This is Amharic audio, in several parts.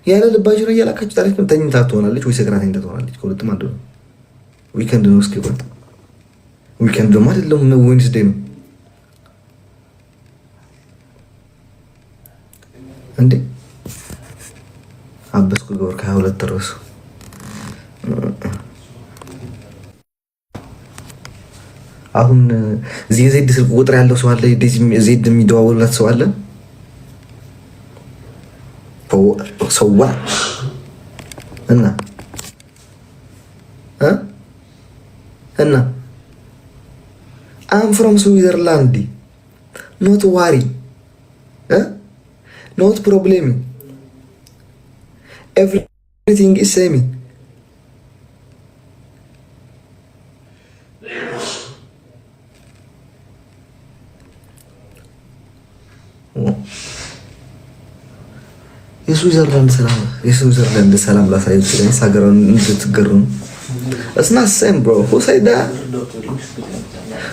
ያለ ልባችሁ ነው እያላካችሁ ታሪክ ነው። ተኝታ ትሆናለች ወይ ሰክራ ተኝታ ትሆናለች። ከሁለቱም አንዱ ነው። ዊኬንድ ነው። እስኪ ቆይ ዊኬንድ ደግሞ አይደለም ዌድነስዴይ ነው እንዴ? አበስኩ ጎር ከ22 ደረሱ። አሁን ዜድ ስልክ ቁጥር ያለው ሰው አለ? ዜድ የሚደዋወልላት ሰው አለ? ሰዋ እና I'm from Switzerland. Not worry. Not problem. Everything is same. የስዊዘርላንድ ሰላም ላሳየች ላይ ሀገራውን እንድትገሩ ነው። It's not same, bro. Who said that?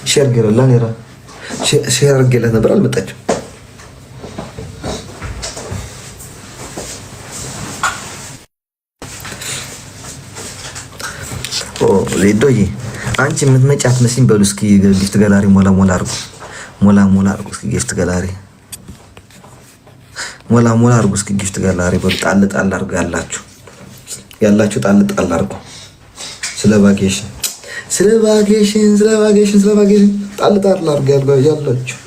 ሼር ገለላን ይራ ሼር ገለ ነበር አልመጣችም። ዜዶዬ አንቺ የምትመጪ አትመስይም። በሉ እስኪ ጊፍት ገላሪ ሞላ አድርጉ። እስኪ ጊፍት ገላሪ ሞላ አድርጉ። እስኪ ጊፍት ገላሪ በሉ ጣል አድርጉ። ያላችሁ ጣል አድርጉ። ስለ ቫኬሽን ጣል አድርጉ ያላችሁ።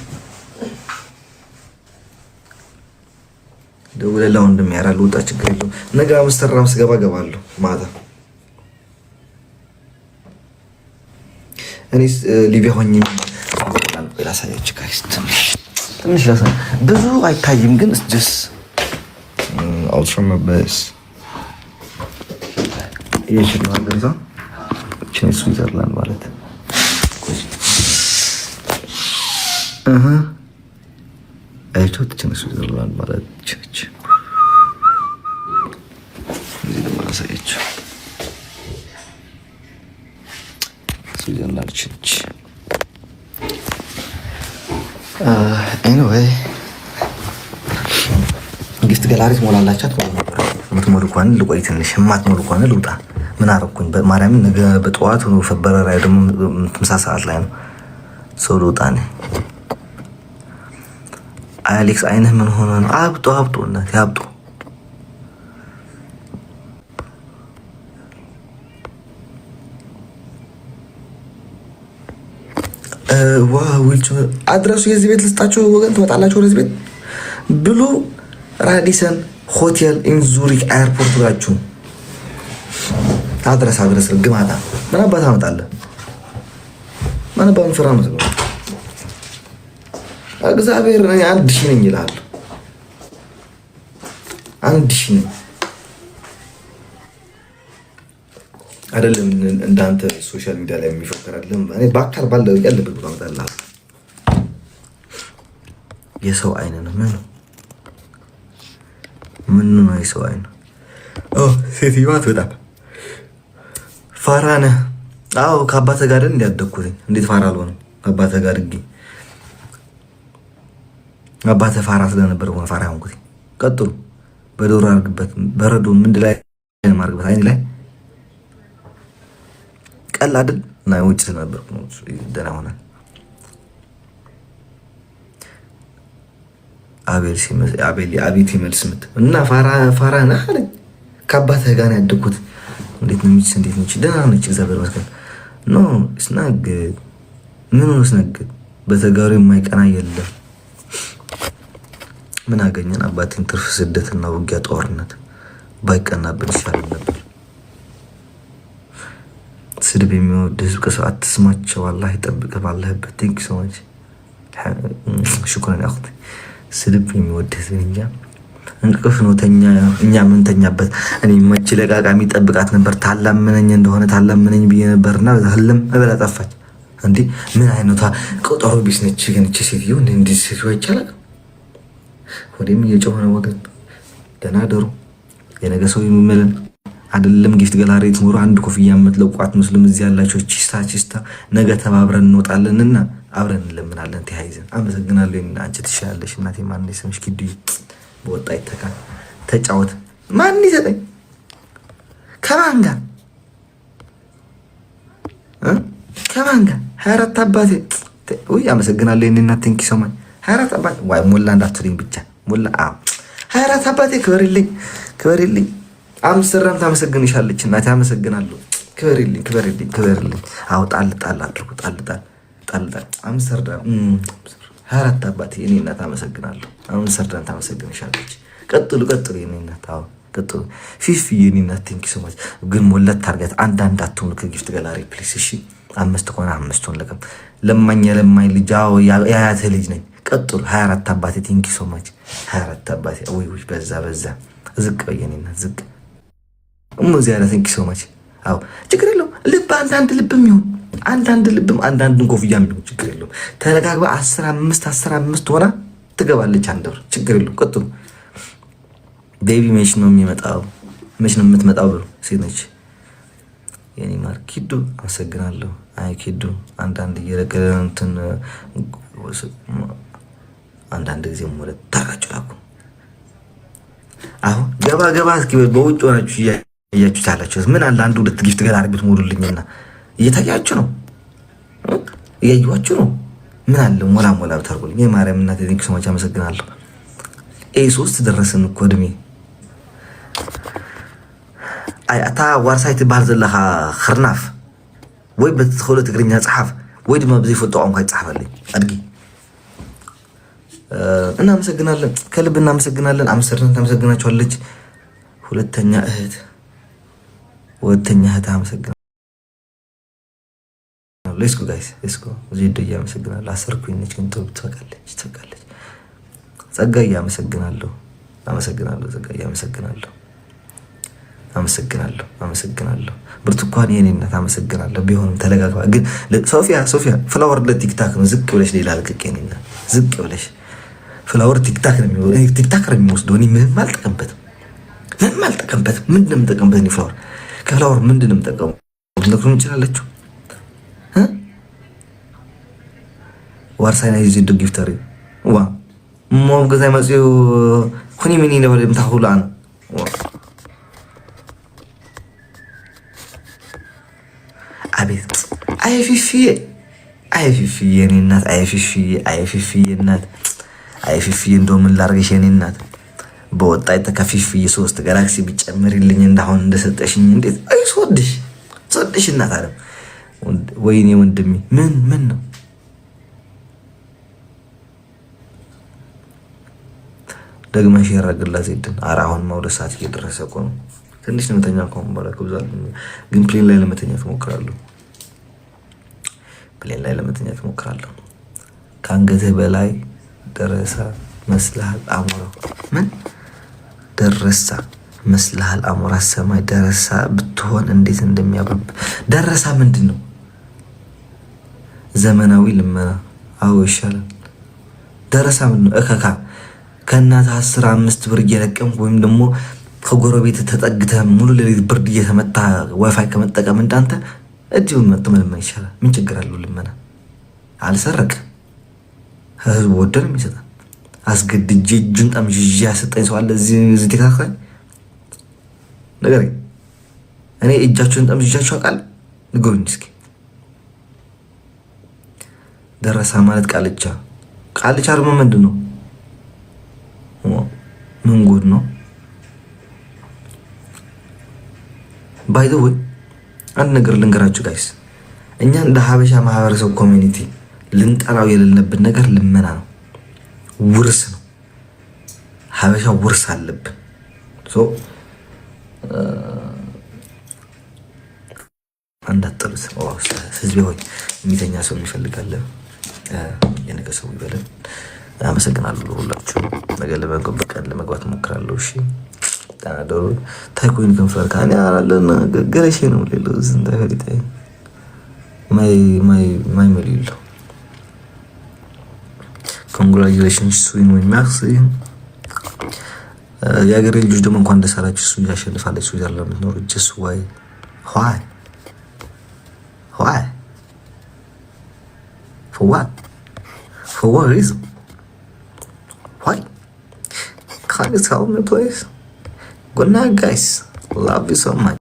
ደውለላው እንደሚያራል ወጣ ችግር የለውም። ነገ አምስተርዳም ስገባ ገባለሁ ማታ። እኔስ ሊቢያ ሆኜ ላሳያችሁ ጋይስ። ትንሽ ብዙ አይታይም ግን ጀስ አልትራማበስ ይሄ ነው እንደዛ ስዊዘርላንድ ማለት አይቶት ስዊዘርላንድ ማለት ቸች እዚህ ደግሞ ላሳያችሁ ስዊዘርላንድ ቸች። ኤኒዌይ ጊፍት ገላሪት ሞላላቻት ምትሞሉ ከሆነ ልቆይ ትንሽ፣ የማትሞሉ ከሆነ ልውጣ። ምን አደረኩኝ? በማርያምን ነገ በጠዋት ነው ፈበረራ ደግሞ ምሳ ሰዓት ላይ ነው ሰው ልውጣ ነኝ። አሌክስ አይንህ ምን ሆነ ነው? አብጦ እናት ያብጦ። አድረሱ የዚህ ቤት ልስጣችሁ ወገን፣ ትመጣላችሁ ወደዚህ ቤት ብሉ። ራዲሰን ሆቴል ኢን ዙሪክ ኤርፖርት ብላችሁ አድረስ ግማታ ምን አባት አመጣለህ? ማን ባን ፍራ ነው ዘለው እግዚአብሔር አንድ ሺህ ነኝ ይላል። አንድ ሺህ ነኝ አይደለም እንዳንተ ሶሻል ሚዲያ ላይ የሚፈከር አይደለም። እኔ በአካል ባለው ያለበት ቦታ አመጣለሁ። የሰው አይን ነው ምን ነው የሰው አይን? ሴትዮዋ በጣም ፋራ ነህ። አዎ ከአባትህ ጋር እንዲያደኩኝ እንዴት ፋራ አልሆነም? ከአባትህ ጋር እንጂ አባትህ ፋራ ስለነበር ሆነ ፋራ ሆንኩት። ቀጥሉ። በዶሮ አድርግበት። በረዶ ምንድን ላይ ማርግበት? አይን ላይ ቀል አይደል? እና ውጭ ነበር ነው ደህና ሆነ። አቤት ይመልስምት እና ፋራ ነህ አለኝ። ከአባትህ ጋር ያደኩት እንዴት ነው? ደህና ነች እግዚአብሔር ይመስገን። ኖ ስናግድ ምን ነው ስናግድ በተጋሩ የማይቀና የለም። ምን አገኘን? አባቴን ትርፍ ስደትና ውጊያ ጦርነት ባይቀናብን ይሻል ነበር። ስድብ የሚወድ ህዝብ ከሰው አትስማቸው። አላህ ይጠብቅህ ባለህበት። ቴንክ ሶ ማች ሽኩራን ያኹት። ስድብ የሚወድ ህዝብ እንጃ እንቅልፍ ነው ተኛ። እኛ ምን ተኛበት? እኔ መች ለቃቃሚ ጠብቃት ነበር። ታላምነኝ እንደሆነ ታላምነኝ ብዬ ነበርና ህልም እበላ ጠፋች። እንዴ ምን አይነቷ ቆጠሮ ቢስ ነች ግን እቺ ሴትዮ እንዴ ሴትዮ አይቻልም። ወዴም እየጮኸ ነው ወገን። ደህና ደሩ። የነገ ሰው ይመለን አይደለም። ጊፍት ገላሪ ትኖሩ አንድ ኮፍያ የምትለቋት ሙስሊም እዚህ ያላችሁ ቺስታ ነገ ተባብረን እንወጣለንና አብረን እንለምናለን። ተያይዘን አመሰግናለሁ። አንቺ ትሻለሽ እናቴ። ማን ነው ስምሽ? ኪዱ በወጣ ይተካ ተጫወት ማን ይሰጠኝ? ከማን ጋር ከማን ጋር? 24 አባቴ ወይ አመሰግናለሁ። የኔ እናት ቴንኪ ሶ ማች 24 አባቴ ወይ ሞላ እንዳትሉኝ ብቻ ሞላ 24 አባቴ ክበርልኝ፣ ክበርልኝ። አምስተርዳም ታመሰግንሻለች እናቴ። አመሰግናለሁ። ክበርልኝ፣ ክበርልኝ፣ ክበርልኝ። አዎ ጣል ጣል አድርጉ፣ ጣል ጣል ጣል ጣል። አምስተርዳም 24 አባቴ የኔ እናት አመሰግናለሁ። አምስተርዳም ታመሰግንሻለች። ቀጥሉ፣ ቀጥሉ የኔ እናት። አዎ ቀጥሉ። ፊፊ የኔ እናት ቴንኪ ሶ ማች። ግን ሞለት ታርገት አንዳንድ አትሆኑ ከጊፍት ገላሪ ፕሊስ። እሺ 5 ከሆነ 5ቱን ለቀም። ለማኝ ለማኝ ልጅ አዎ የአያተ ልጅ ነኝ። ቀጥሉ። 24 አባቴ ቴንኪ ሶ ማች 24 አባቴ። ወይ ወይ በዛ በዛ። ዝቅ በየኔ እናት ዝቅ። እሙዚ ያለ ቴንኪ ሶ ማች። አዎ ችግር የለውም። ልብ አንዳንድ ልብም ይሁን አንዳንድ ልብም አንዳንድ ኮፍያም ይሁን ችግር የለውም። ተረጋግባ 15 ሆና ትገባለች። አንድ ብር ችግር የለውም። ቀጥሉ። ቤቢ መች ነው የሚመጣው? መች ነው የምትመጣው? ብሎ ሴት ነች የኔ ማር። ኪዱ አመሰግናለሁ። አይ ኪዱ አንዳንድ እየረገለ እንትን አንዳንድ ጊዜ ወደ ታራጭ ላኩ። አሁን ገባ ገባ እስኪ በውጭ ሆናችሁ እያያችሁ ታላችሁ። ምን አለ አንድ ሁለት ጊፍት ገና አርግት ሞሉልኝና እየታያችሁ ነው፣ እያዩዋችሁ ነው። ምን አለ ሞላ ሞላ ብታርጉልኝ። የማርያም እናት ቴንክ ሶ ማች አመሰግናለሁ። ሶስት ደረስን እኮ እድሜ። አይ አታ ዋርሳይት ባህር ዘለኻ ክርናፍ ወይ በትኽእሎ ትግርኛ ፀሓፍ ወይ ድማ ብዘይፈልጦ ቋንቋ ይፀሓፈለኝ አድጊ። እናመሰግናለን፣ ከልብ እናመሰግናለን። አምስተርዳም ታመሰግናችኋለች። ሁለተኛ እህት አመሰግናለሁ። ሌትስ ጎ ጋይስ ሌትስ ጎ። ዜዶ እያመሰግናለሁ። አሰርኩኝ ነች ግን ትበቃለች። ጸጋዬ አመሰግናለሁ። ጸጋዬ አመሰግናለሁ። ብርቱካን የኔ እናት አመሰግናለሁ። ቢሆንም ተለጋግባ ግን ሶፊያ ፍላወር ለቲክታክ ነው። ዝቅ ብለሽ ሌላ ልቅቄ የኔ እናት ዝቅ ብለሽ ፍላወር ቲክታክ ነው የሚወስደው። እኔ ምንም አልጠቀምበትም። ምንድን ነው የምጠቀምበት? እኔ ከፍላወር ምንድን ነው የምጠቀመው? ልትነግሩኝ እንችላለችሁ? ዋርሳይና ዜዶ ጊፍተሪ ዋ ሞብ ገዛይ መፅኡ ኩኒ ምን ይነበለ ምታኽሉ ኣነ አቤት አይፊፊ የኔ እናት አይፊፊ እንደው ምን ላርገሽ የኔ እናት። በወጣ የተከፊፊ 3 ጋላክሲ ቢጨምርልኝ እንዳሁን እንደሰጠሽኝ እንዴት አይሶድሽ እናት አለም። ወይኔ ወንድሜ ምን ነው ደግመሽ ያረግላ ዜድን። ኧረ አሁን ወደ ሰዓት እየደረሰ እኮ ነው። ትንሽ ነው መተኛ ከሆነ በኋላ ከብዛት ግን ፕሌን ላይ ለመተኛት እሞክራለሁ። ከአንገትህ በላይ ደረሳ መስልሃል አሞራው። ምን ደረሳ መስልሃል አሞራ። ሰማይ ደረሳ ብትሆን እንዴት እንደሚያብብ። ደረሳ ምንድን ነው? ዘመናዊ ልመና። አዎ ይሻላል። ደረሳ ምንድን ነው? እከካ ከእናትህ 15 ብር እየለቀምክ ወይም ደግሞ ከጎረቤት ተጠግተህ ሙሉ ሌሊት ብርድ እየተመታ ዋይፋይ ከመጠቀም እንዳንተ እጅውን መጥቶ መለመን ይሻላል። ምን ችግር አለው? ልመና አልሰረቅ ህዝቡ ወደን የሚሰጣል። አስገድጄ እጁን ጠምዥዤ ያሰጠኝ ሰው አለ እዚህ ቲክታክ ላይ ነገር። እኔ እጃችሁን ጠምዥዣችሁ አውቃለሁ? ንገሩኝ እስኪ። ደረሳ ማለት ቃልቻ ደግሞ ምንድን ነው? ምን ጉድ ነው? ባይ ዘ ወይ አንድ ነገር ልንገራችሁ ጋይስ። እኛ እንደ ሀበሻ ማህበረሰብ ኮሚኒቲ ልንጠላው የሌለብን ነገር ልመና ነው፣ ውርስ ነው። ሀበሻ ውርስ አለብን። እንዳትጠሉት ህዝቤ ሆይ። የሚተኛ ሰው የሚፈልጋለ የነገ ሰው ይበለን። አመሰግናለሁ ሁላችሁ። ነገ ለመግባት እሞክራለሁ። እሺ ታደሩ ታይኮይን ከንፈር ካኔ አላለን ገረሽ ነው ሌሎ ዝንዳ ሄሪታ ማይ መሊሉ ኮንግራቹሌሽንስ ዊን ማክስ። የሀገሬ ልጆች ደግሞ እንኳን ደስ አላችሁ። እሱ ያሸንፋለች ስዊዘርላንድ የምትኖሩ ጀስ ዋይ for what reason? Why? Can you tell me please? ጉድ ናይት ጋይስ ላቭ ዩ ሶ ማች